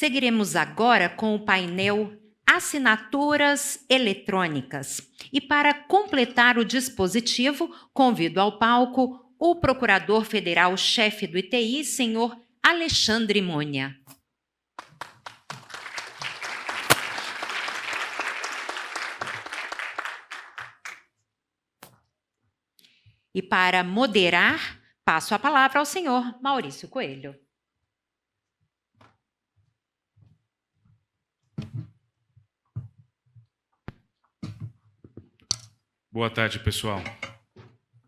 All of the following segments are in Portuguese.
Seguiremos agora com o painel Assinaturas Eletrônicas. E para completar o dispositivo, convido ao palco o Procurador Federal-Chefe do ITI, senhor Alexandre Monha. E para moderar, passo a palavra ao senhor Maurício Coelho. Boa tarde, pessoal.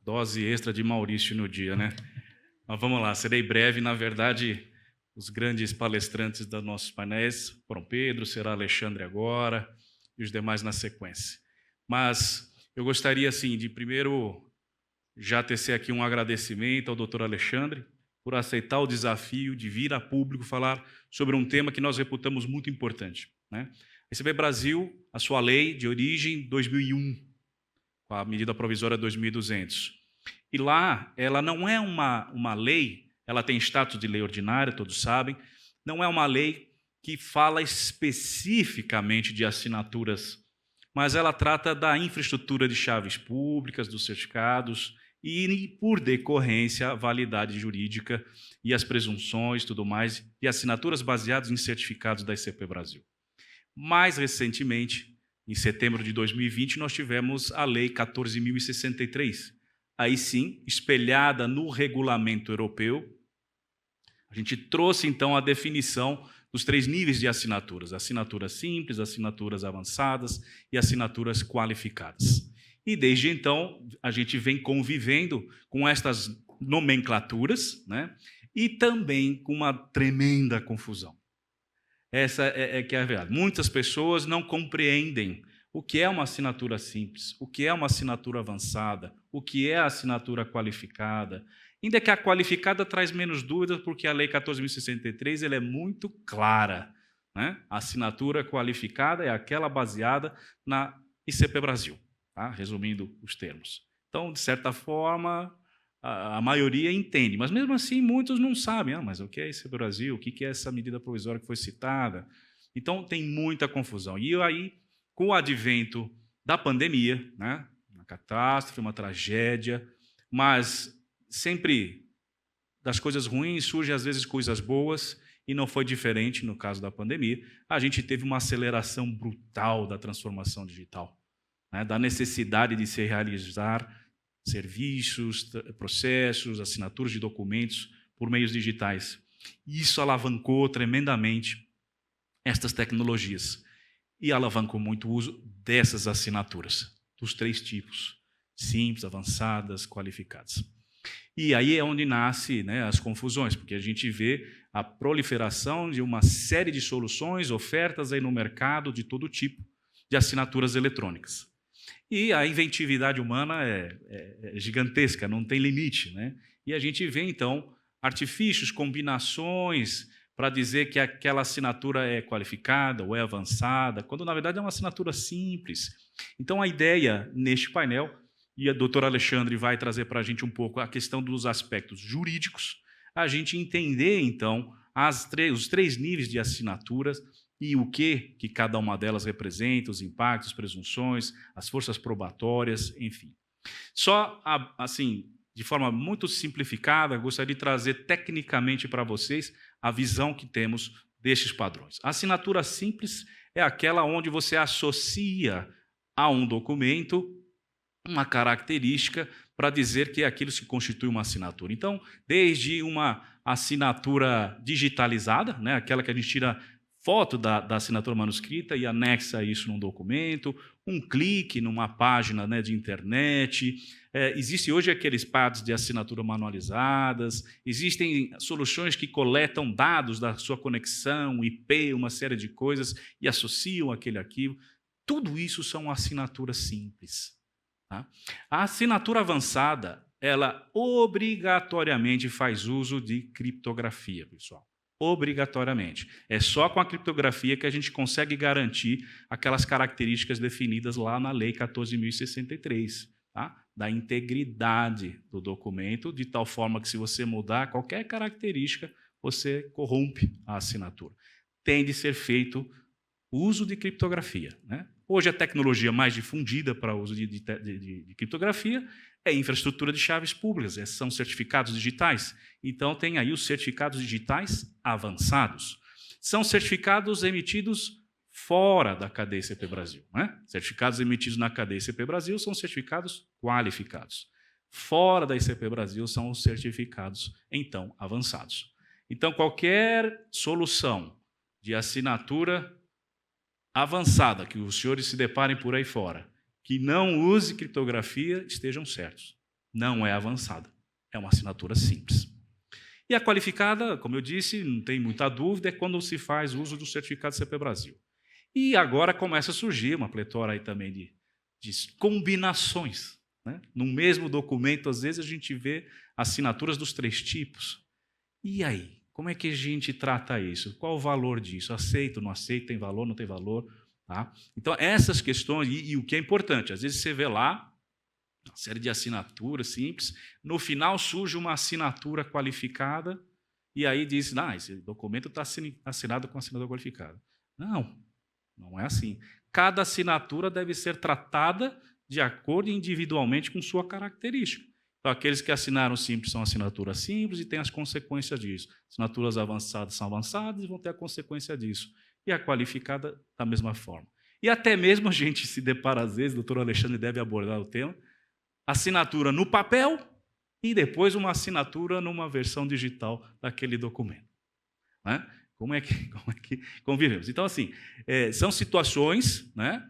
Dose extra de Maurício no dia, né? Mas vamos lá, serei breve. Na verdade, os grandes palestrantes dos nossos painéis foram Pedro, será Alexandre agora e os demais na sequência. Mas eu gostaria, assim, de primeiro já tecer aqui um agradecimento ao doutor Alexandre por aceitar o desafio de vir a público falar sobre um tema que nós reputamos muito importante, né? Receber Brasil, a sua lei de origem 2001, com a medida provisória 2200. E lá, ela não é uma lei, ela tem status de lei ordinária, todos sabem, não é uma lei que fala especificamente de assinaturas, mas ela trata da infraestrutura de chaves públicas, dos certificados e, por decorrência, a validade jurídica e as presunções, tudo mais, de assinaturas baseadas em certificados da ICP Brasil. Mais recentemente, em setembro de 2020, nós tivemos a Lei 14.063. Aí sim, espelhada no regulamento europeu, a gente trouxe, então, a definição dos 3 níveis de assinaturas: assinaturas simples, assinaturas avançadas e assinaturas qualificadas. E, desde então, a gente vem convivendo com estas nomenclaturas, né? E também com uma tremenda confusão. Essa que é a verdade. Muitas pessoas não compreendem o que é uma assinatura simples, o que é uma assinatura avançada, o que é a assinatura qualificada. Ainda que a qualificada traz menos dúvidas, porque a Lei 14.063 ela é muito clara, né? A assinatura qualificada é aquela baseada na ICP Brasil, tá? Resumindo os termos. Então, de certa forma, a maioria entende, mas mesmo assim muitos não sabem. Mas o que é esse Brasil? O que é essa medida provisória que foi citada? Então tem muita confusão. E aí, com o advento da pandemia, né, uma catástrofe, uma tragédia, mas sempre das coisas ruins surgem às vezes coisas boas, e não foi diferente no caso da pandemia. A gente teve uma aceleração brutal da transformação digital, né, da necessidade de se realizar serviços, processos, assinaturas de documentos por meios digitais. Isso alavancou tremendamente estas tecnologias e alavancou muito o uso dessas assinaturas, dos 3 tipos, simples, avançadas, qualificadas. E aí é onde nasce, né, as confusões, porque a gente vê a proliferação de uma série de soluções, ofertas aí no mercado de todo tipo de assinaturas eletrônicas. E a inventividade humana é gigantesca, não tem limite, né? E a gente vê, então, artifícios, combinações para dizer que aquela assinatura é qualificada ou é avançada, quando, na verdade, é uma assinatura simples. Então, a ideia neste painel, e a doutora Alexandre vai trazer para a gente um pouco a questão dos aspectos jurídicos, a gente entender, então, os 3 níveis de assinaturas, e o que cada uma delas representa, os impactos, presunções, as forças probatórias, enfim. Só, assim, de forma muito simplificada, gostaria de trazer tecnicamente para vocês a visão que temos destes padrões. A assinatura simples é aquela onde você associa a um documento uma característica para dizer que aquilo se constitui uma assinatura. Então, desde uma assinatura digitalizada, né, aquela que a gente tira foto da assinatura manuscrita e anexa isso num documento, um clique numa página, né, de internet. Existem hoje aqueles pads de assinatura manualizadas, existem soluções que coletam dados da sua conexão, IP, uma série de coisas, e associam aquele arquivo. Tudo isso são assinaturas simples. Tá? A assinatura avançada, ela obrigatoriamente faz uso de criptografia, pessoal. Obrigatoriamente. É só com a criptografia que a gente consegue garantir aquelas características definidas lá na Lei 14.063, tá? Da integridade do documento, de tal forma que, se você mudar qualquer característica, você corrompe a assinatura. tem de ser feito uso de criptografia, né? Hoje, a tecnologia mais difundida para o uso de criptografia é infraestrutura de chaves públicas, são certificados digitais. Então, tem aí os certificados digitais avançados. São certificados emitidos fora da cadeia ICP Brasil, né? Certificados emitidos na cadeia ICP Brasil são certificados qualificados. Fora da ICP Brasil são os certificados, então, avançados. Então, qualquer solução de assinatura avançada que os senhores se deparem por aí fora, que não use criptografia, estejam certos. Não é avançada, é uma assinatura simples. E a qualificada, como eu disse, não tem muita dúvida, é quando se faz uso do certificado ICP Brasil. E agora começa a surgir uma pletora aí também de combinações, né? No mesmo documento, às vezes, a gente vê assinaturas dos 3 tipos. E aí? Como é que a gente trata isso? Qual o valor disso? Aceito, não aceito, tem valor, não tem valor? Tá? Então, essas questões, e o que é importante, às vezes você vê lá uma série de assinaturas simples, no final surge uma assinatura qualificada, e aí diz, esse documento está assinado com assinatura qualificada. Não é assim. Cada assinatura deve ser tratada de acordo individualmente com sua característica. Então, aqueles que assinaram simples são assinaturas simples e têm as consequências disso. Assinaturas avançadas são avançadas e vão ter a consequência disso. E a qualificada, da mesma forma. E até mesmo a gente se depara, às vezes, o doutor Alexandre deve abordar o tema, assinatura no papel e depois uma assinatura numa versão digital daquele documento. Né? Como é que convivemos? Então, assim, são situações, né,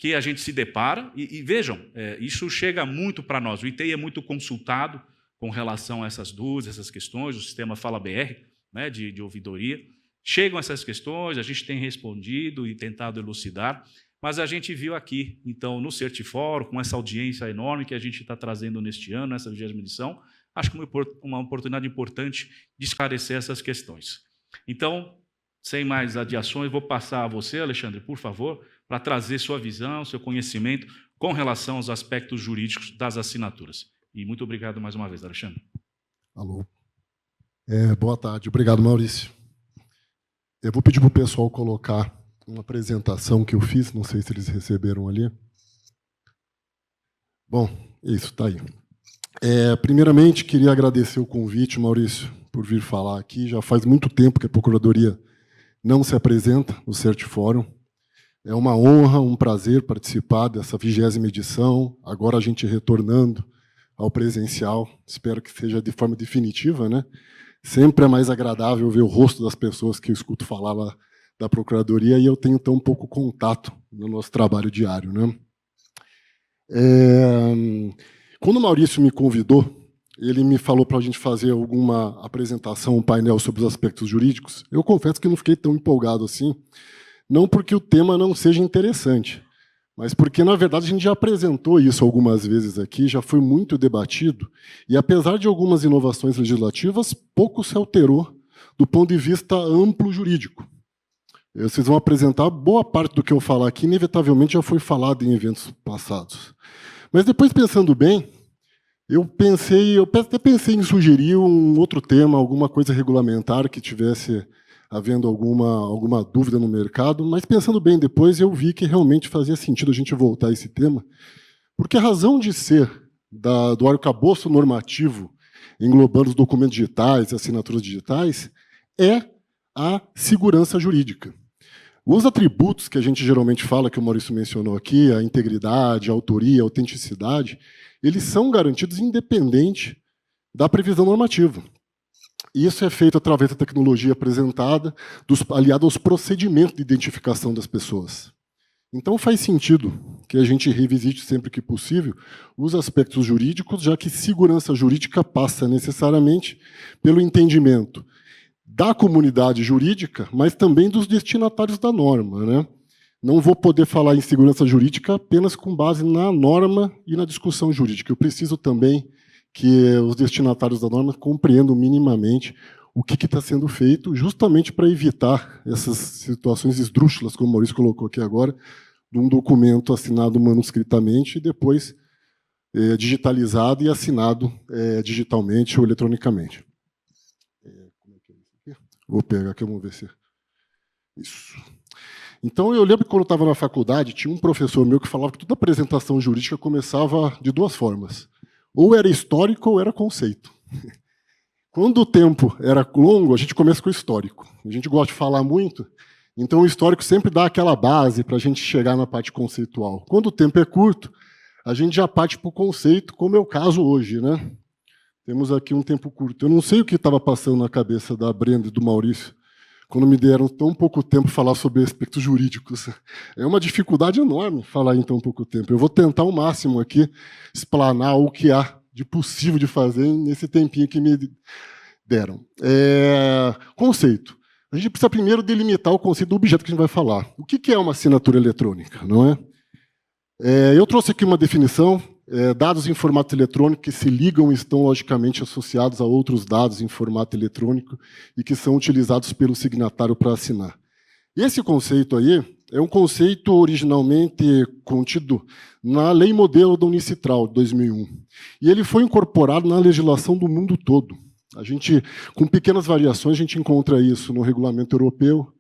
que a gente se depara, e vejam, isso chega muito para nós. O ITI é muito consultado com relação a essas dúvidas, essas questões, o sistema Fala BR, né, de ouvidoria. Chegam essas questões, a gente tem respondido e tentado elucidar, mas a gente viu aqui, então, no Certifórum, com essa audiência enorme que a gente está trazendo neste ano, nessa 20ª edição, acho que uma oportunidade importante de esclarecer essas questões. Então, sem mais adiações, vou passar a você, Alexandre, por favor, para trazer sua visão, seu conhecimento com relação aos aspectos jurídicos das assinaturas. E muito obrigado mais uma vez, Alexandre. Alô. Boa tarde. Obrigado, Maurício. Eu vou pedir para o pessoal colocar uma apresentação que eu fiz, não sei se eles receberam ali. Bom, isso, está aí. Primeiramente, queria agradecer o convite, Maurício, por vir falar aqui. Já faz muito tempo que a Procuradoria não se apresenta no Certifórum. É uma honra, um prazer participar dessa 20ª edição, agora a gente retornando ao presencial, espero que seja de forma definitiva, né? Sempre é mais agradável ver o rosto das pessoas que eu escuto falar lá da Procuradoria e eu tenho tão pouco contato no nosso trabalho diário, né? Quando o Maurício me convidou, ele me falou para a gente fazer alguma apresentação, um painel sobre os aspectos jurídicos. Eu confesso que não fiquei tão empolgado assim, não porque o tema não seja interessante, mas porque, na verdade, a gente já apresentou isso algumas vezes aqui, já foi muito debatido, e apesar de algumas inovações legislativas, pouco se alterou do ponto de vista amplo jurídico. Vocês vão apresentar boa parte do que eu falar aqui, inevitavelmente já foi falado em eventos passados. Mas depois, pensando bem, eu até pensei em sugerir um outro tema, alguma coisa regulamentar que tivesse havendo alguma dúvida no mercado, mas pensando bem depois, eu vi que realmente fazia sentido a gente voltar a esse tema, porque a razão de ser do arcabouço normativo englobando os documentos digitais e assinaturas digitais é a segurança jurídica. Os atributos que a gente geralmente fala, que o Maurício mencionou aqui, a integridade, a autoria, a autenticidade, eles são garantidos independente da previsão normativa. Isso é feito através da tecnologia apresentada, aliada aos procedimentos de identificação das pessoas. Então, faz sentido que a gente revisite sempre que possível os aspectos jurídicos, já que segurança jurídica passa necessariamente pelo entendimento da comunidade jurídica, mas também dos destinatários da norma, né? Não vou poder falar em segurança jurídica apenas com base na norma e na discussão jurídica. Eu preciso também que os destinatários da norma compreendam minimamente o que está sendo feito, justamente para evitar essas situações esdrúxulas, como o Maurício colocou aqui agora, de um documento assinado manuscritamente e depois digitalizado e assinado digitalmente ou eletronicamente. Como é que é isso aqui? Vou pegar aqui, vamos ver se... Isso. Então, eu lembro que quando eu estava na faculdade, tinha um professor meu que falava que toda apresentação jurídica começava de duas formas. Ou era histórico ou era conceito. Quando o tempo era longo, a gente começa com o histórico. A gente gosta de falar muito, então o histórico sempre dá aquela base para a gente chegar na parte conceitual. Quando o tempo é curto, a gente já parte para o conceito, como é o caso hoje, né? Temos aqui um tempo curto. Eu não sei o que estava passando na cabeça da Brenda e do Maurício quando me deram tão pouco tempo falar sobre aspectos jurídicos. É uma dificuldade enorme falar em tão pouco tempo. Eu vou tentar ao máximo aqui explanar o que há de possível de fazer nesse tempinho que me deram. Conceito. A gente precisa primeiro delimitar o conceito do objeto que a gente vai falar. O que é uma assinatura eletrônica, não é? Eu trouxe aqui uma definição. Dados em formato eletrônico que se ligam e estão logicamente associados a outros dados em formato eletrônico e que são utilizados pelo signatário para assinar. Esse conceito aí é um conceito originalmente contido na Lei Modelo da Unicitral, de 2001. E ele foi incorporado na legislação do mundo todo. A gente, com pequenas variações, a gente encontra isso no regulamento europeu,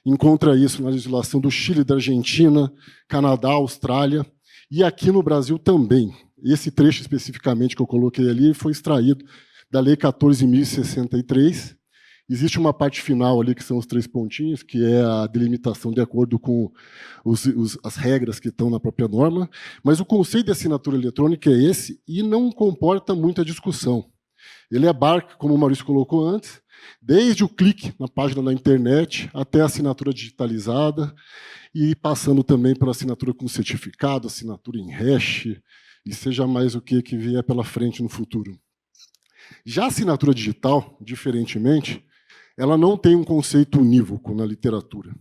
encontra isso na legislação do Chile, da Argentina, Canadá, Austrália, e aqui no Brasil também. Esse trecho especificamente que eu coloquei ali foi extraído da Lei 14.063. Existe uma parte final ali, que são os 3 pontinhos, que é a delimitação de acordo com as regras que estão na própria norma, mas o conceito de assinatura eletrônica é esse e não comporta muita discussão. Ele abarca, como o Maurício colocou antes, desde o clique na página da internet até a assinatura digitalizada e passando também pela assinatura com certificado, assinatura em hash, e seja mais o que vier pela frente no futuro. Já a assinatura digital, diferentemente, ela não tem um conceito unívoco na literatura.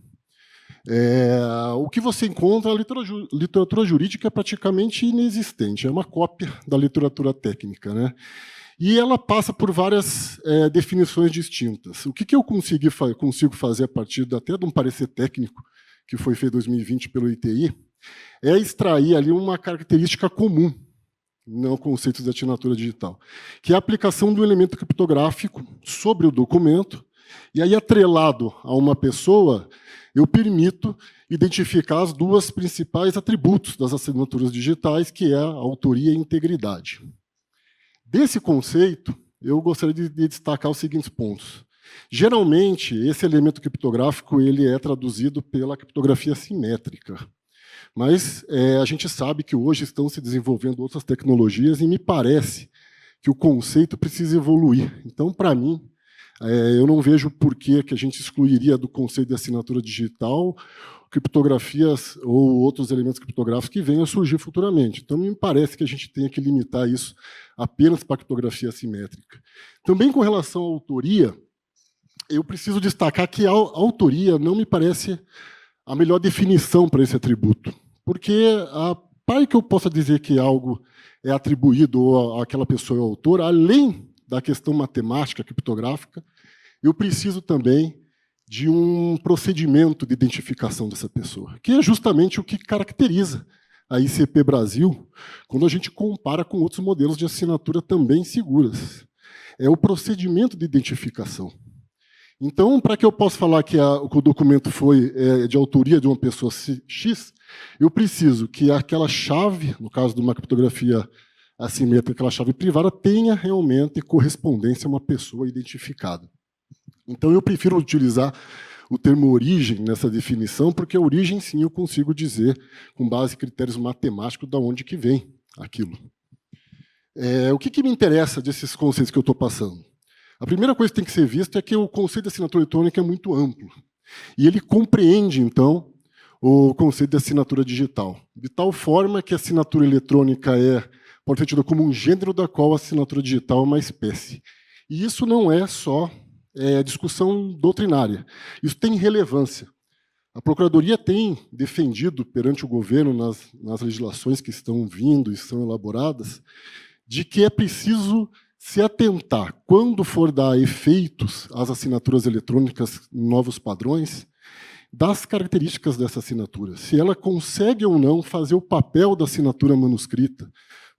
O que você encontra na literatura jurídica é praticamente inexistente, é uma cópia da literatura técnica, né? E ela passa por várias definições distintas. O que eu consigo fazer a partir até de um parecer técnico que foi feito em 2020 pelo ITI, é extrair ali uma característica comum no conceito de assinatura digital, que é a aplicação do elemento criptográfico sobre o documento, e aí, atrelado a uma pessoa, eu permito identificar os 2 principais atributos das assinaturas digitais, que é a autoria e a integridade. Desse conceito, eu gostaria de destacar os seguintes pontos. Geralmente, esse elemento criptográfico ele é traduzido pela criptografia simétrica. Mas a gente sabe que hoje estão se desenvolvendo outras tecnologias e me parece que o conceito precisa evoluir. Então, para mim, eu não vejo por que a gente excluiria do conceito de assinatura digital criptografias ou outros elementos criptográficos que venham a surgir futuramente. Então, me parece que a gente tem que limitar isso apenas para a criptografia assimétrica. Também com relação à autoria, eu preciso destacar que a autoria não me parece a melhor definição para esse atributo, porque para que eu possa dizer que algo é atribuído ou aquela pessoa é autora, além da questão matemática, criptográfica, eu preciso também de um procedimento de identificação dessa pessoa, que é justamente o que caracteriza a ICP Brasil quando a gente compara com outros modelos de assinatura também seguras. É o procedimento de identificação. Então, para que eu possa falar que o documento foi de autoria de uma pessoa X, eu preciso que aquela chave, no caso de uma criptografia assimétrica, aquela chave privada, tenha realmente correspondência a uma pessoa identificada. Então, eu prefiro utilizar o termo origem nessa definição, porque a origem, sim, eu consigo dizer, com base em critérios matemáticos, de onde que vem aquilo. O que me interessa desses conceitos que eu estou passando? A primeira coisa que tem que ser vista é que o conceito de assinatura eletrônica é muito amplo. E ele compreende, então, o conceito de assinatura digital, de tal forma que a assinatura eletrônica pode ser tida como um gênero da qual a assinatura digital é uma espécie. E isso não é só discussão doutrinária. Isso tem relevância. A Procuradoria tem defendido perante o governo, nas legislações que estão vindo e são elaboradas, de que é preciso se atentar, quando for dar efeitos às assinaturas eletrônicas em novos padrões, das características dessa assinatura, se ela consegue ou não fazer o papel da assinatura manuscrita,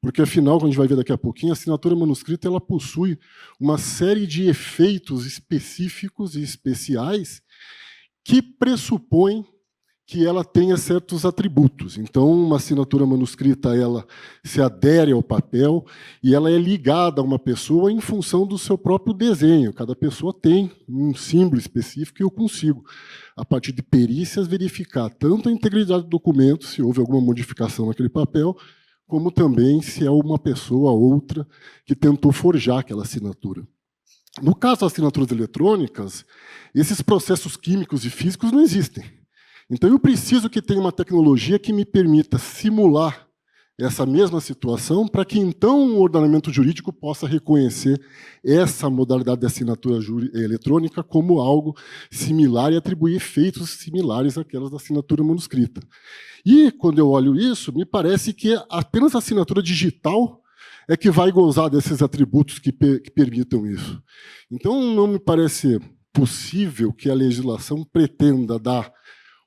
porque, afinal, como a gente vai ver daqui a pouquinho, a assinatura manuscrita ela possui uma série de efeitos específicos e especiais que pressupõe que ela tenha certos atributos. Então, uma assinatura manuscrita, ela se adere ao papel e ela é ligada a uma pessoa em função do seu próprio desenho. Cada pessoa tem um símbolo específico e eu consigo, a partir de perícias, verificar tanto a integridade do documento, se houve alguma modificação naquele papel, como também se é uma pessoa ou outra que tentou forjar aquela assinatura. No caso das assinaturas eletrônicas, esses processos químicos e físicos não existem. Então, eu preciso que tenha uma tecnologia que me permita simular essa mesma situação para que, então, o ordenamento jurídico possa reconhecer essa modalidade de assinatura eletrônica como algo similar e atribuir efeitos similares àquelas da assinatura manuscrita. E, quando eu olho isso, me parece que apenas a assinatura digital é que vai gozar desses atributos que permitam isso. Então, não me parece possível que a legislação pretenda dar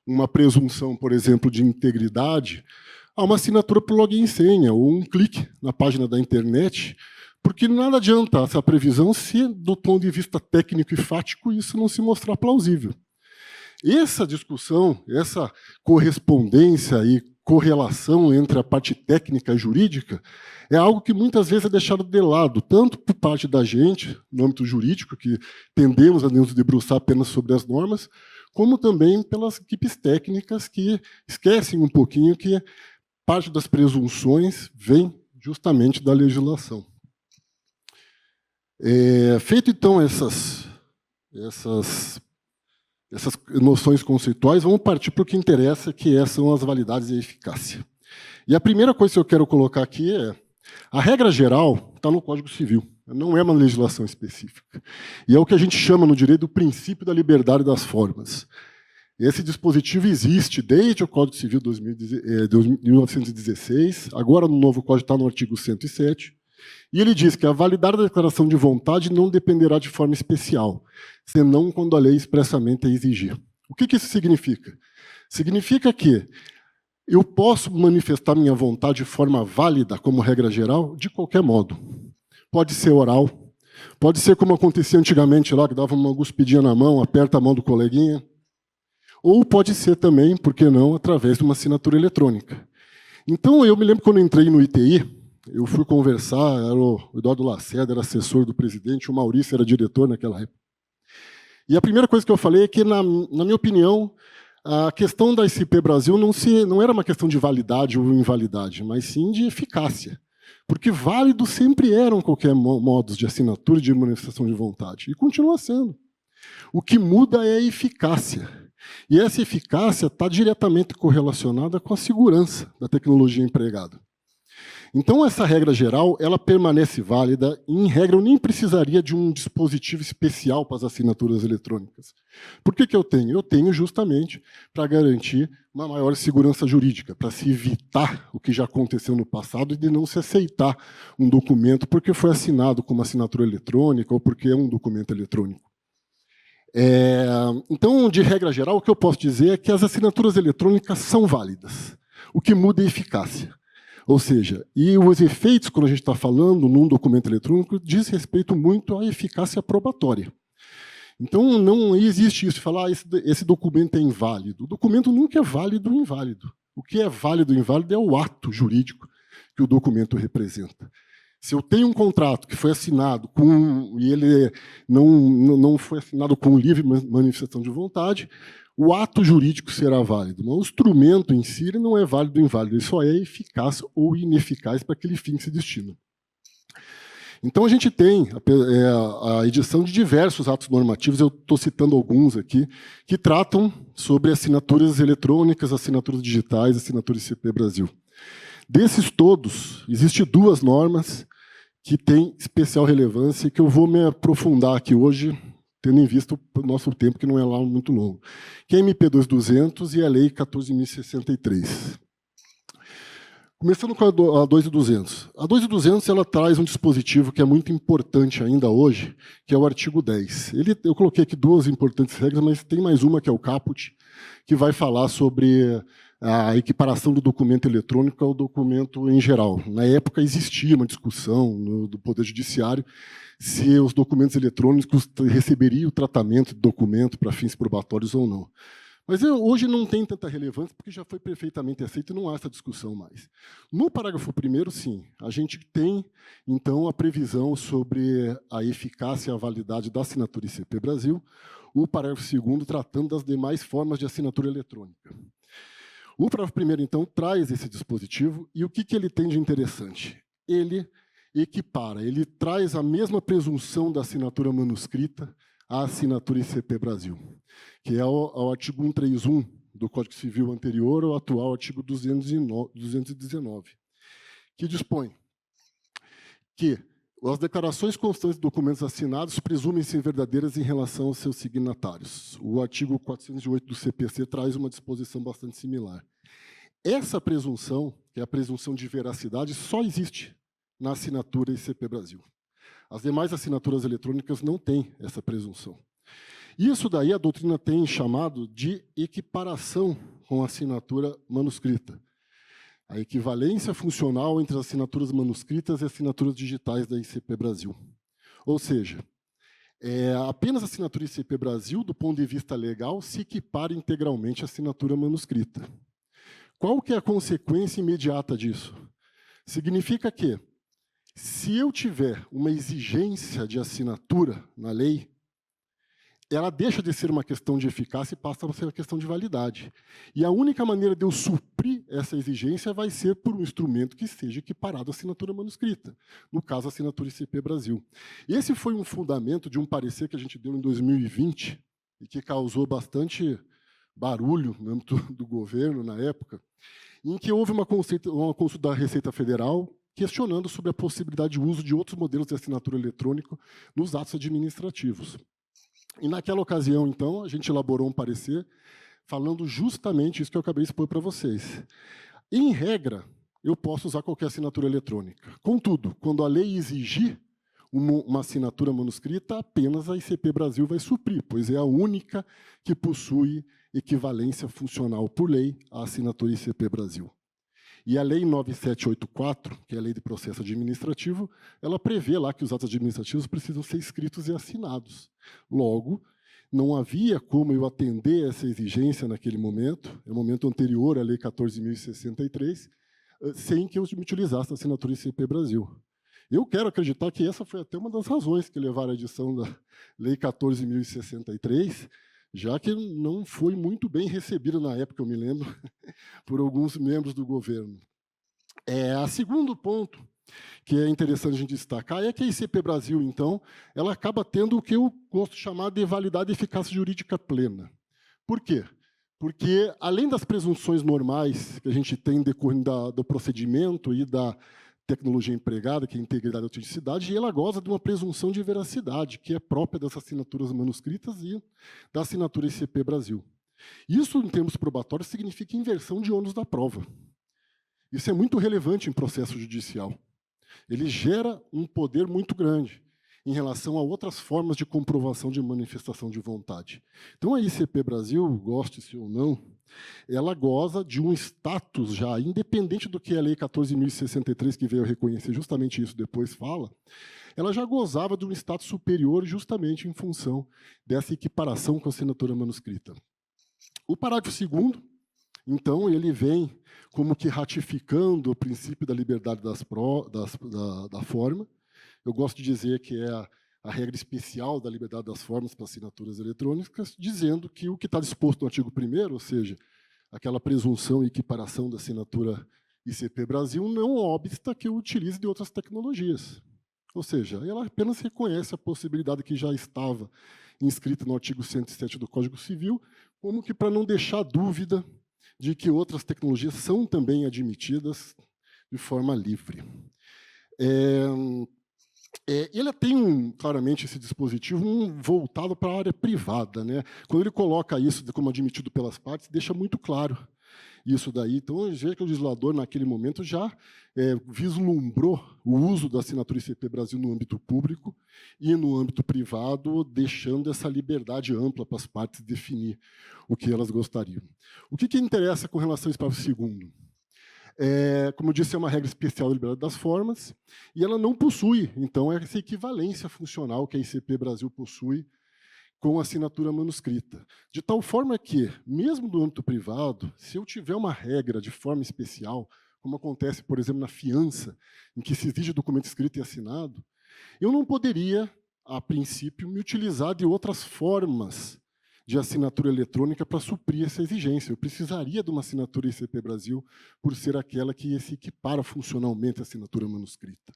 uma presunção, por exemplo, de integridade a uma assinatura por login e senha, ou um clique na página da internet, porque nada adianta essa previsão se, do ponto de vista técnico e fático, isso não se mostrar plausível. Essa discussão, essa correspondência e correlação entre a parte técnica e jurídica é algo que muitas vezes é deixado de lado, tanto por parte da gente, no âmbito jurídico, que tendemos a nos debruçar apenas sobre as normas, como também pelas equipes técnicas que esquecem um pouquinho que parte das presunções vem justamente da legislação. Feito, então, essas noções conceituais, vamos partir para o que interessa, que são as validades e a eficácia. E a primeira coisa que eu quero colocar aqui é a regra geral está no Código Civil, não é uma legislação específica. E é o que a gente chama no direito do princípio da liberdade das formas. Esse dispositivo existe desde o Código Civil de 1916, agora no novo Código está no artigo 107, e ele diz que a validade da declaração de vontade não dependerá de forma especial, senão quando a lei expressamente a exigir. O que isso significa? Significa que eu posso manifestar minha vontade de forma válida, como regra geral, de qualquer modo. Pode ser oral, pode ser como acontecia antigamente lá, que dava uma guspidinha na mão, aperta a mão do coleguinha, ou pode ser também, por que não, através de uma assinatura eletrônica. Então, eu me lembro quando eu entrei no ITI, eu fui conversar, era o Eduardo Lacerda, era assessor do presidente, o Maurício era diretor naquela época. E a primeira coisa que eu falei é que, na minha opinião, a questão da SCP Brasil não era uma questão de validade ou invalidade, mas sim de eficácia. Porque válidos sempre eram qualquer modos de assinatura e de manifestação de vontade. E continua sendo. O que muda é a eficácia. E essa eficácia está diretamente correlacionada com a segurança da tecnologia empregada. Então, essa regra geral, ela permanece válida e, em regra, eu nem precisaria de um dispositivo especial para as assinaturas eletrônicas. Por que eu tenho? Eu tenho justamente para garantir uma maior segurança jurídica, para se evitar o que já aconteceu no passado e de não se aceitar um documento porque foi assinado com uma assinatura eletrônica ou porque é um documento eletrônico. Então, de regra geral, o que eu posso dizer é que as assinaturas eletrônicas são válidas. O que muda é a eficácia. Ou seja, e os efeitos, quando a gente está falando num documento eletrônico, diz respeito muito à eficácia probatória. Então, não existe isso, falar esse documento é inválido. O documento nunca é válido ou inválido. O que é válido ou inválido é o ato jurídico que o documento representa. Se eu tenho um contrato que foi assinado e ele não foi assinado com livre manifestação de vontade, o ato jurídico será válido, mas o instrumento em si ele não é válido ou inválido, ele só é eficaz ou ineficaz para aquele fim que se destina. Então, a gente tem a edição de diversos atos normativos, eu estou citando alguns aqui, que tratam sobre assinaturas eletrônicas, assinaturas digitais, assinaturas CP Brasil. Desses todos, existem 2 normas que têm especial relevância e que eu vou me aprofundar aqui hoje, tendo em vista o nosso tempo, que não é lá muito longo, que é a MP 2200 e a Lei 14.063. Começando com a 2200. A 2200 ela traz um dispositivo que é muito importante ainda hoje, que é o artigo 10. Eu coloquei aqui 2 importantes regras, mas tem mais uma, que é o caput, que vai falar sobre a equiparação do documento eletrônico ao documento em geral. Na época existia uma discussão do Poder Judiciário se os documentos eletrônicos receberiam o tratamento de documento para fins probatórios ou não. Mas hoje não tem tanta relevância, porque já foi perfeitamente aceito e não há essa discussão mais. No parágrafo 1º, sim, a gente tem, então, a previsão sobre a eficácia e a validade da assinatura ICP Brasil, o parágrafo 2º tratando das demais formas de assinatura eletrônica. O parágrafo 1º, então, traz esse dispositivo, e o que ele tem de interessante? Ele equipara, ele traz a mesma presunção da assinatura manuscrita à assinatura ICP Brasil, que é o artigo 131 do Código Civil anterior ao atual artigo 219, que dispõe que as declarações constantes de documentos assinados presumem-se verdadeiras em relação aos seus signatários. O artigo 408 do CPC traz uma disposição bastante similar. Essa presunção, que é a presunção de veracidade, só existe na assinatura ICP Brasil. As demais assinaturas eletrônicas não têm essa presunção. Isso daí a doutrina tem chamado de equiparação com a assinatura manuscrita. A equivalência funcional entre as assinaturas manuscritas e as assinaturas digitais da ICP Brasil. Ou seja, apenas a assinatura ICP Brasil, do ponto de vista legal, se equipara integralmente à assinatura manuscrita. Qual que é a consequência imediata disso? Significa que, se eu tiver uma exigência de assinatura na lei, ela deixa de ser uma questão de eficácia e passa a ser uma questão de validade. E a única maneira de eu suprir essa exigência vai ser por um instrumento que seja equiparado à assinatura manuscrita, no caso, a assinatura ICP Brasil. Esse foi um fundamento de um parecer que a gente deu em 2020 e que causou bastante barulho no âmbito do governo, na época, em que houve uma consulta da Receita Federal questionando sobre a possibilidade de uso de outros modelos de assinatura eletrônica nos atos administrativos. E naquela ocasião, então, a gente elaborou um parecer falando justamente isso que eu acabei de expor para vocês. Em regra, eu posso usar qualquer assinatura eletrônica. Contudo, quando a lei exigir uma assinatura manuscrita, apenas a ICP Brasil vai suprir, pois é a única que possui equivalência funcional por lei à assinatura ICP Brasil. E a Lei 9784, que é a Lei de Processo Administrativo, ela prevê lá que os atos administrativos precisam ser escritos e assinados. Logo, não havia como eu atender essa exigência naquele momento, no momento anterior à Lei 14.063, sem que eu me utilizasse a assinatura ICP Brasil. Eu quero acreditar que essa foi até uma das razões que levaram à edição da Lei 14.063, já que não foi muito bem recebida na época, eu me lembro, por alguns membros do governo. O segundo ponto que é interessante a gente destacar é que a ICP Brasil, então, ela acaba tendo o que eu gosto de chamar de validade e eficácia jurídica plena. Por quê? Porque, além das presunções normais que a gente tem decorrendo do procedimento e da tecnologia empregada, que é a integridade e autenticidade, e ela goza de uma presunção de veracidade, que é própria das assinaturas manuscritas e da assinatura ICP Brasil. Isso, em termos probatórios, significa inversão de ônus da prova. Isso é muito relevante em processo judicial. Ele gera um poder muito grande em relação a outras formas de comprovação de manifestação de vontade. Então, a ICP Brasil, goste-se ou não, ela goza de um status já, independente do que a Lei 14.063, que veio reconhecer justamente isso, depois fala, ela já gozava de um status superior justamente em função dessa equiparação com a assinatura manuscrita. O parágrafo 2º, então, ele vem como que ratificando o princípio da liberdade da forma. Eu gosto de dizer que é a regra especial da liberdade das formas para assinaturas eletrônicas, dizendo que o que está disposto no artigo 1º, ou seja, aquela presunção e equiparação da assinatura ICP Brasil, não obsta que eu utilize de outras tecnologias. Ou seja, ela apenas reconhece a possibilidade que já estava inscrita no artigo 107 do Código Civil, como que para não deixar dúvida de que outras tecnologias são também admitidas de forma livre. Ele tem, claramente, esse dispositivo voltado para a área privada, né? Quando ele coloca isso como admitido pelas partes, deixa muito claro isso daí. Então, eu vejo que o legislador, naquele momento, já vislumbrou o uso da assinatura ICP Brasil no âmbito público e no âmbito privado, deixando essa liberdade ampla para as partes definir o que elas gostariam. O que interessa com relação ao parágrafo 2º? Como eu disse, é uma regra especial da liberdade das formas, e ela não possui, então, essa equivalência funcional que a ICP Brasil possui com a assinatura manuscrita. De tal forma que, mesmo no âmbito privado, se eu tiver uma regra de forma especial, como acontece, por exemplo, na fiança, em que se exige documento escrito e assinado, eu não poderia, a princípio, me utilizar de outras formas de assinatura eletrônica para suprir essa exigência. Eu precisaria de uma assinatura ICP Brasil por ser aquela que se equipara funcionalmente à assinatura manuscrita.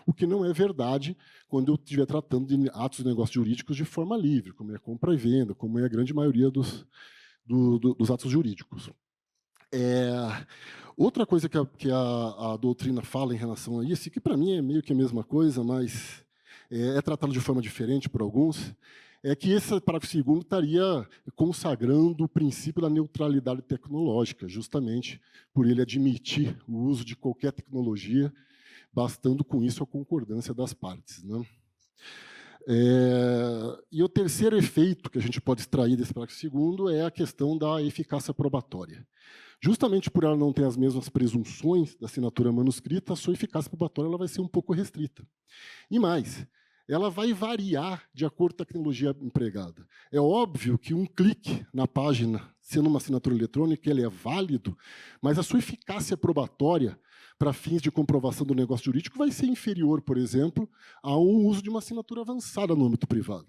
O que não é verdade quando eu estiver tratando de atos de negócios jurídicos de forma livre, como é a compra e venda, como é a grande maioria dos atos jurídicos. Outra coisa que a doutrina fala em relação a isso, que para mim é meio que a mesma coisa, mas é tratado de forma diferente por alguns, é que esse parágrafo 2º estaria consagrando o princípio da neutralidade tecnológica, justamente por ele admitir o uso de qualquer tecnologia, bastando com isso a concordância das partes, né? E o terceiro efeito que a gente pode extrair desse parágrafo 2º é a questão da eficácia probatória. Justamente por ela não ter as mesmas presunções da assinatura manuscrita, a sua eficácia probatória ela vai ser um pouco restrita. E mais, ela vai variar de acordo com a tecnologia empregada. É óbvio que um clique na página, sendo uma assinatura eletrônica, ele é válido, mas a sua eficácia probatória para fins de comprovação do negócio jurídico vai ser inferior, por exemplo, ao uso de uma assinatura avançada no âmbito privado.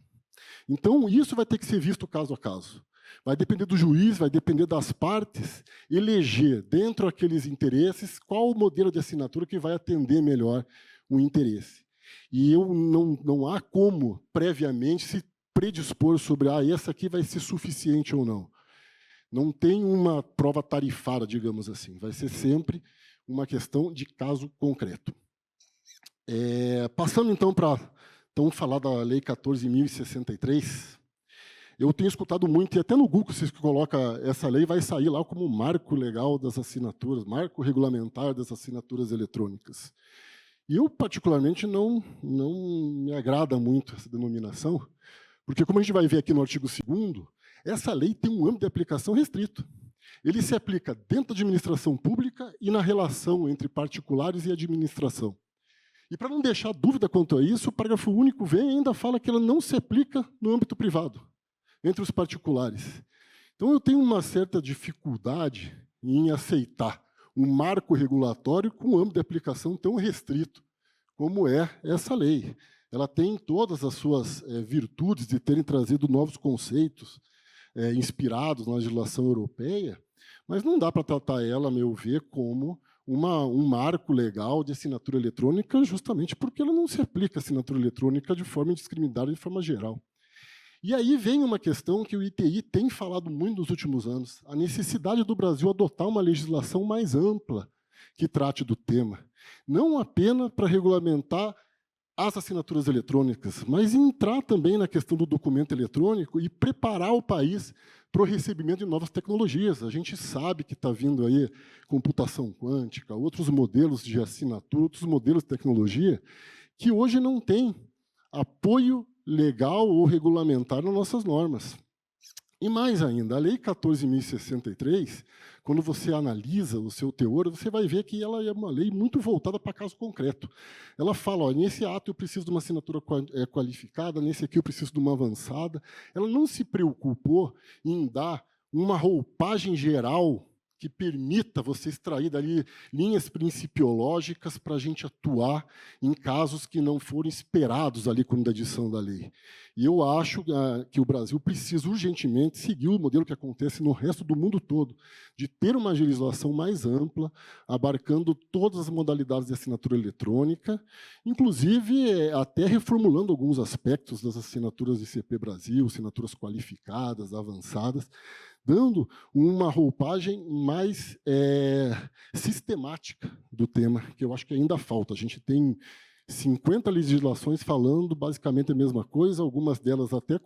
Então, isso vai ter que ser visto caso a caso. Vai depender do juiz, vai depender das partes, eleger, dentro daqueles interesses, qual o modelo de assinatura que vai atender melhor o interesse. E não há como, previamente, se predispor sobre essa aqui vai ser suficiente ou não. Não tem uma prova tarifária, digamos assim. Vai ser sempre uma questão de caso concreto. Passando, então, para falar da Lei 14.063, eu tenho escutado muito, e até no Google, se você coloca essa lei, vai sair lá como marco legal das assinaturas, marco regulamentar das assinaturas eletrônicas. E eu, particularmente, não me agrada muito essa denominação, porque, como a gente vai ver aqui no artigo 2º, essa lei tem um âmbito de aplicação restrito. Ele se aplica dentro da administração pública e na relação entre particulares e administração. E, para não deixar dúvida quanto a isso, o parágrafo único vem e ainda fala que ela não se aplica no âmbito privado, entre os particulares. Então, eu tenho uma certa dificuldade em aceitar um marco regulatório com um âmbito de aplicação tão restrito como é essa lei. Ela tem todas as suas virtudes de terem trazido novos conceitos inspirados na legislação europeia, mas não dá para tratar ela, a meu ver, como um marco legal de assinatura eletrônica, justamente porque ela não se aplica à assinatura eletrônica de forma indiscriminada, de forma geral. E aí vem uma questão que o ITI tem falado muito nos últimos anos, a necessidade do Brasil adotar uma legislação mais ampla que trate do tema, não apenas para regulamentar as assinaturas eletrônicas, mas entrar também na questão do documento eletrônico e preparar o país para o recebimento de novas tecnologias. A gente sabe que está vindo aí computação quântica, outros modelos de assinatura, outros modelos de tecnologia, que hoje não têm apoio legal ou regulamentar nas nossas normas. E mais ainda, a Lei 14.063, quando você analisa o seu teor, você vai ver que ela é uma lei muito voltada para caso concreto. Ela fala, nesse ato eu preciso de uma assinatura qualificada, nesse aqui eu preciso de uma avançada. Ela não se preocupou em dar uma roupagem geral que permita você extrair dali linhas principiológicas para a gente atuar em casos que não foram esperados ali quando da edição da lei. E eu acho que o Brasil precisa urgentemente seguir o modelo que acontece no resto do mundo todo, de ter uma legislação mais ampla, abarcando todas as modalidades de assinatura eletrônica, inclusive até reformulando alguns aspectos das assinaturas de ICP Brasil, assinaturas qualificadas, avançadas, dando uma roupagem mais sistemática do tema, que eu acho que ainda falta. A gente tem 50 legislações falando basicamente a mesma coisa, algumas delas até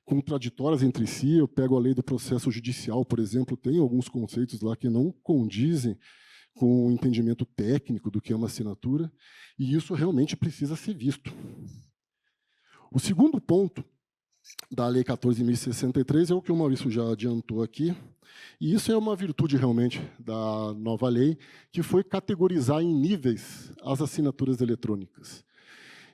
contraditórias entre si. Eu pego a lei do processo judicial, por exemplo, tem alguns conceitos lá que não condizem com o entendimento técnico do que é uma assinatura, e isso realmente precisa ser visto. O segundo ponto da Lei 14.063 é o que o Maurício já adiantou aqui, e isso é uma virtude realmente da nova lei, que foi categorizar em níveis as assinaturas eletrônicas.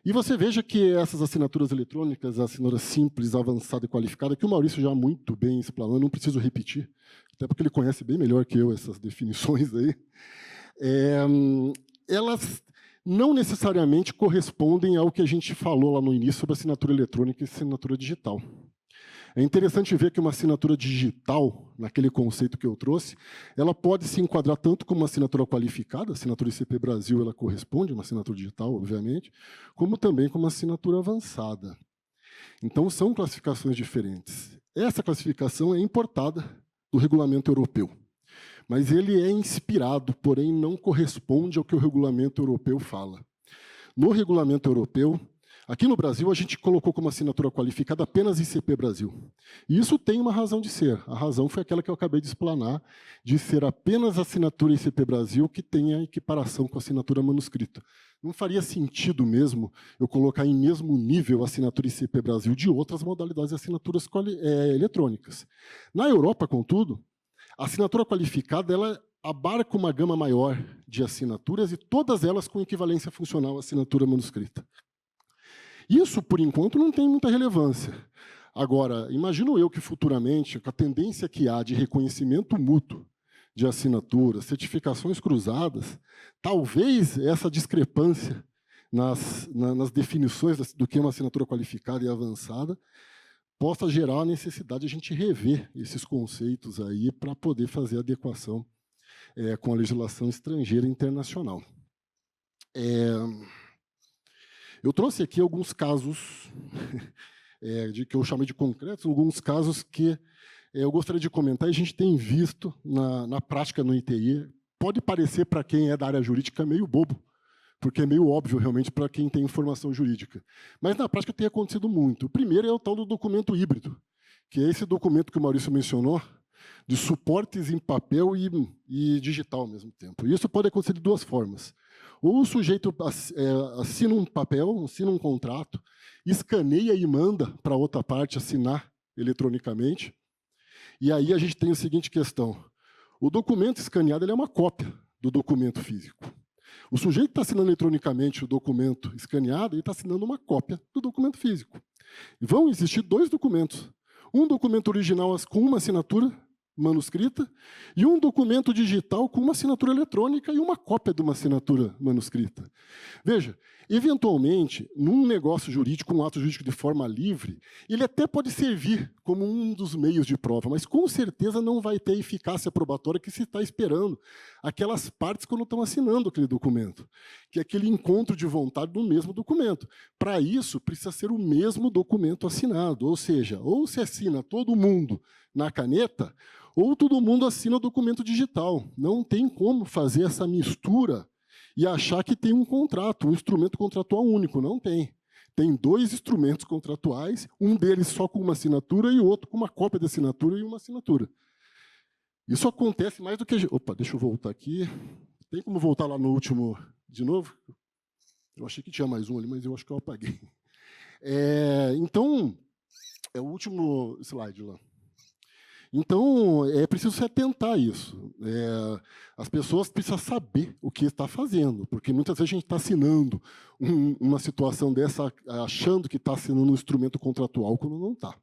E você veja que essas assinaturas eletrônicas, a assinatura simples, avançada e qualificada, que o Maurício já muito bem explanou, eu não preciso repetir, até porque ele conhece bem melhor que eu essas definições aí, elas não necessariamente correspondem ao que a gente falou lá no início sobre assinatura eletrônica e assinatura digital. É interessante ver que uma assinatura digital, naquele conceito que eu trouxe, ela pode se enquadrar tanto como uma assinatura qualificada, a assinatura ICP Brasil ela corresponde a uma assinatura digital, obviamente, como também como uma assinatura avançada. Então, são classificações diferentes. Essa classificação é importada do regulamento europeu, mas ele é inspirado, porém não corresponde ao que o regulamento europeu fala. No regulamento europeu, aqui no Brasil, a gente colocou como assinatura qualificada apenas ICP Brasil. E isso tem uma razão de ser. A razão foi aquela que eu acabei de explanar, de ser apenas a assinatura ICP Brasil que tem a equiparação com a assinatura manuscrita. Não faria sentido mesmo eu colocar em mesmo nível a assinatura ICP Brasil de outras modalidades de assinaturas eletrônicas. Na Europa, contudo, a assinatura qualificada ela abarca uma gama maior de assinaturas e todas elas com equivalência funcional à assinatura manuscrita. Isso, por enquanto, não tem muita relevância. Agora, imagino eu que futuramente, com a tendência que há de reconhecimento mútuo de assinaturas, certificações cruzadas, talvez essa discrepância nas definições do que é uma assinatura qualificada e avançada possa gerar a necessidade de a gente rever esses conceitos aí para poder fazer adequação com a legislação estrangeira e internacional. Eu trouxe aqui alguns casos de que eu chamei de concretos, alguns casos que eu gostaria de comentar e a gente tem visto na prática no ITI. Pode parecer para quem é da área jurídica meio bobo, porque é meio óbvio realmente para quem tem informação jurídica. Mas na prática tem acontecido muito. O primeiro é o tal do documento híbrido, que é esse documento que o Maurício mencionou, de suportes em papel e digital ao mesmo tempo. Isso pode acontecer de duas formas. Ou o sujeito assina um papel, assina um contrato, escaneia e manda para outra parte assinar eletronicamente. E aí a gente tem a seguinte questão. O documento escaneado ele é uma cópia do documento físico. O sujeito que está assinando eletronicamente o documento escaneado, ele está assinando uma cópia do documento físico. E vão existir dois documentos. Um documento original com uma assinatura manuscrita e um documento digital com uma assinatura eletrônica e uma cópia de uma assinatura manuscrita. Veja, eventualmente, num negócio jurídico, um ato jurídico de forma livre, ele até pode servir como um dos meios de prova, mas com certeza não vai ter a eficácia probatória que se está esperando aquelas partes quando estão assinando aquele documento, que é aquele encontro de vontade do mesmo documento. Para isso, precisa ser o mesmo documento assinado, ou seja, ou se assina todo mundo na caneta, ou todo mundo assina o documento digital. Não tem como fazer essa mistura e achar que tem um contrato, um instrumento contratual único. Não tem. Tem dois instrumentos contratuais, um deles só com uma assinatura e o outro com uma cópia de assinatura e uma assinatura. Isso acontece mais do que... Opa, deixa eu voltar aqui. Tem como voltar lá no último de novo? Eu achei que tinha mais um ali, mas eu acho que eu apaguei. Então, é o último slide lá. Então, é preciso se atentar a isso. As pessoas precisam saber o que está fazendo, porque muitas vezes a gente está assinando uma situação dessa, achando que está assinando um instrumento contratual, quando não está.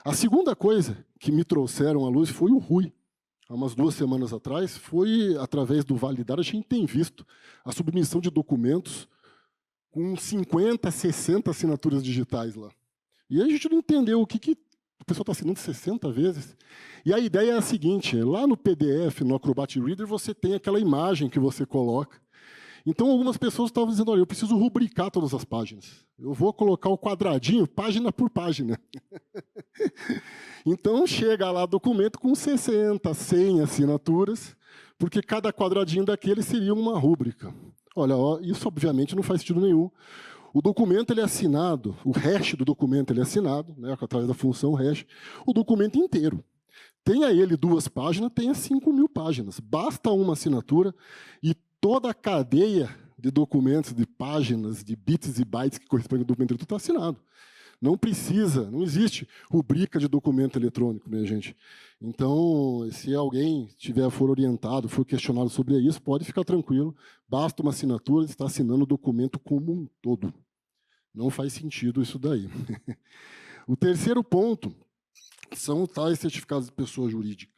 A segunda coisa que me trouxeram à luz foi o Rui. Há umas 2 semanas atrás, foi através do Validar, a gente tem visto a submissão de documentos com 50, 60 assinaturas digitais lá. E a gente não entendeu o que o pessoal está assinando 60 vezes. E a ideia é a seguinte, lá no PDF, no Acrobat Reader, você tem aquela imagem que você coloca. Então, algumas pessoas estavam dizendo, olha, eu preciso rubricar todas as páginas. Eu vou colocar o quadradinho, página por página. Então, chega lá documento com 60, 100 assinaturas, porque cada quadradinho daquele seria uma rúbrica. Olha, isso obviamente não faz sentido nenhum. O documento ele é assinado, o hash do documento ele é assinado, né, através da função hash, o documento inteiro. Tenha ele 2 páginas, tenha 5.000 páginas. Basta uma assinatura e toda a cadeia de documentos, de páginas, de bits e bytes que correspondem ao documento está assinado. Não precisa, não existe rubrica de documento eletrônico, minha gente. Então, se alguém for orientado, for questionado sobre isso, pode ficar tranquilo. Basta uma assinatura, está assinando o documento como um todo. Não faz sentido isso daí. O terceiro ponto são tais certificados de pessoa jurídica.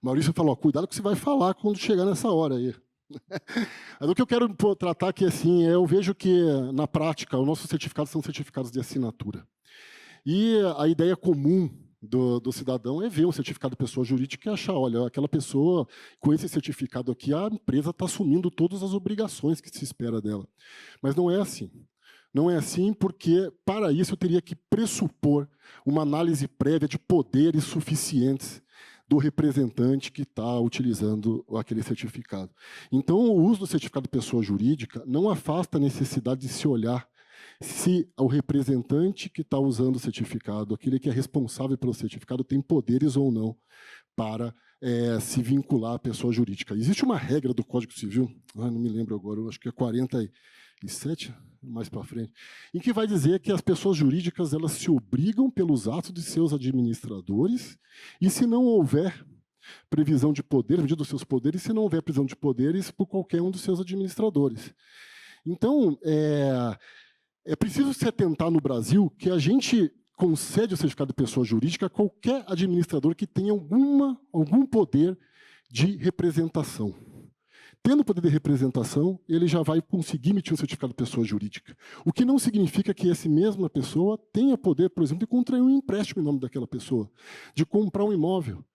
O Maurício falou, cuidado com o que você vai falar quando chegar nessa hora aí. Mas o que eu quero tratar aqui assim, eu vejo que, na prática, os nossos certificados são certificados de assinatura. E a ideia comum do cidadão é ver um certificado de pessoa jurídica e achar, olha, aquela pessoa, com esse certificado aqui, a empresa está assumindo todas as obrigações que se espera dela. Mas não é assim. Não é assim porque, para isso, eu teria que pressupor uma análise prévia de poderes suficientes do representante que está utilizando aquele certificado. Então, o uso do certificado de pessoa jurídica não afasta a necessidade de se olhar se o representante que está usando o certificado, aquele que é responsável pelo certificado, tem poderes ou não para se vincular à pessoa jurídica. Existe uma regra do Código Civil, não me lembro agora, eu acho que é 47, mais para frente, em que vai dizer que as pessoas jurídicas elas se obrigam pelos atos de seus administradores e se não houver previsão de poder, medida dos seus poderes, se não houver previsão de poderes por qualquer um dos seus administradores. Então, é preciso se atentar no Brasil que a gente concede o certificado de pessoa jurídica a qualquer administrador que tenha algum poder de representação. Tendo poder de representação, ele já vai conseguir emitir um certificado de pessoa jurídica. O que não significa que essa mesma pessoa tenha poder, por exemplo, de contrair um empréstimo em nome daquela pessoa, de comprar um imóvel.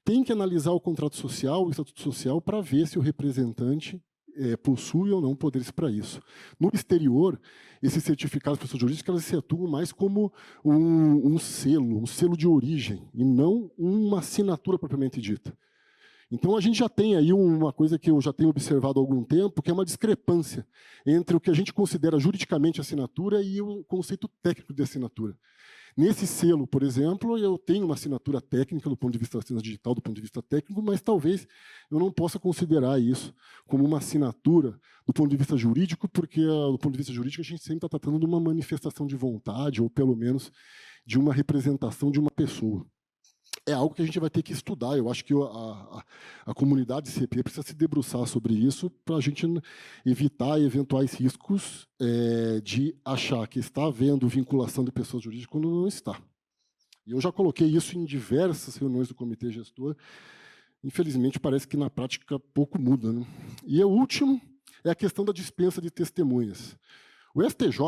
Tem que analisar o contrato social, o estatuto social, para ver se o representante possui ou não poderes para isso. No exterior, esses certificados de pessoa jurídica elas se atuam mais como um selo de origem, e não uma assinatura propriamente dita. Então, a gente já tem aí uma coisa que eu já tenho observado há algum tempo, que é uma discrepância entre o que a gente considera juridicamente assinatura e o conceito técnico de assinatura. Nesse selo, por exemplo, eu tenho uma assinatura técnica do ponto de vista da assinatura digital, do ponto de vista técnico, mas talvez eu não possa considerar isso como uma assinatura do ponto de vista jurídico, porque do ponto de vista jurídico a gente sempre está tratando de uma manifestação de vontade, ou pelo menos de uma representação de uma pessoa. É algo que a gente vai ter que estudar. Eu acho que a comunidade CP precisa se debruçar sobre isso para a gente evitar eventuais riscos de achar que está havendo vinculação de pessoas jurídicas quando não está. E eu já coloquei isso em diversas reuniões do comitê gestor. Infelizmente, parece que na prática pouco muda, né? E o último é a questão da dispensa de testemunhas. O STJ,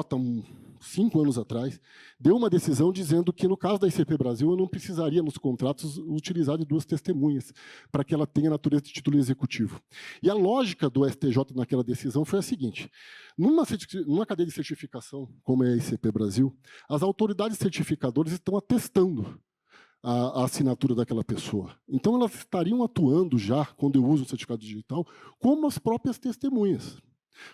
5 anos atrás, deu uma decisão dizendo que, no caso da ICP Brasil, eu não precisaria, nos contratos, utilizar de 2 testemunhas, para que ela tenha natureza de título executivo. E a lógica do STJ naquela decisão foi a seguinte: numa cadeia de certificação, como é a ICP Brasil, as autoridades certificadoras estão atestando a assinatura daquela pessoa. Então, elas estariam atuando já, quando eu uso o certificado digital, como as próprias testemunhas.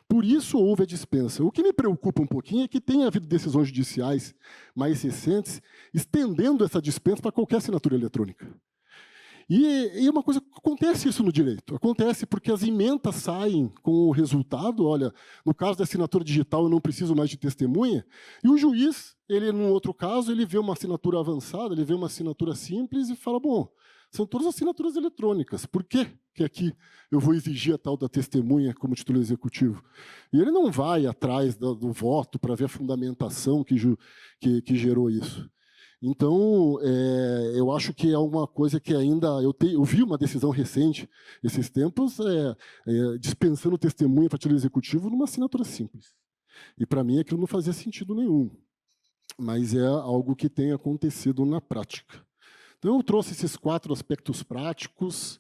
Por isso houve a dispensa. O que me preocupa um pouquinho é que tenha havido decisões judiciais mais recentes estendendo essa dispensa para qualquer assinatura eletrônica. E uma coisa, acontece isso no direito. Acontece porque as emendas saem com o resultado, olha, no caso da assinatura digital eu não preciso mais de testemunha, e o juiz, ele num outro caso, ele vê uma assinatura avançada, ele vê uma assinatura simples e fala, bom, são todas assinaturas eletrônicas, por que aqui eu vou exigir a tal da testemunha como título executivo? E ele não vai atrás do voto para ver a fundamentação que gerou isso. Então, eu acho que é uma coisa que ainda... Eu vi uma decisão recente, esses tempos, dispensando testemunha para título executivo numa assinatura simples. E, para mim, aquilo não fazia sentido nenhum. Mas é algo que tem acontecido na prática. Então, eu trouxe esses 4 aspectos práticos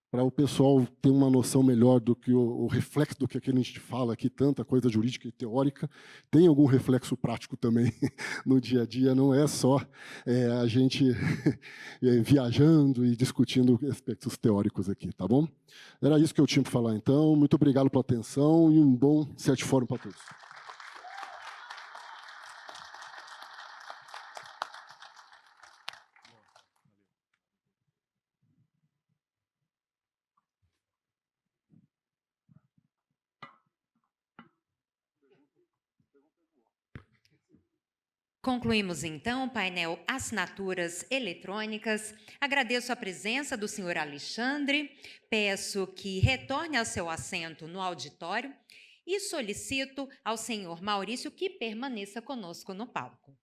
para o pessoal ter uma noção melhor do que o reflexo do que a gente fala aqui, tanta coisa jurídica e teórica, tem algum reflexo prático também no dia a dia, não é só a gente viajando e discutindo aspectos teóricos aqui, tá bom? Era isso que eu tinha para falar, então. Muito obrigado pela atenção e um bom Certifórum para todos. Concluímos, então, o painel Assinaturas Eletrônicas. Agradeço a presença do senhor Alexandre, peço que retorne ao seu assento no auditório e solicito ao senhor Maurício que permaneça conosco no palco.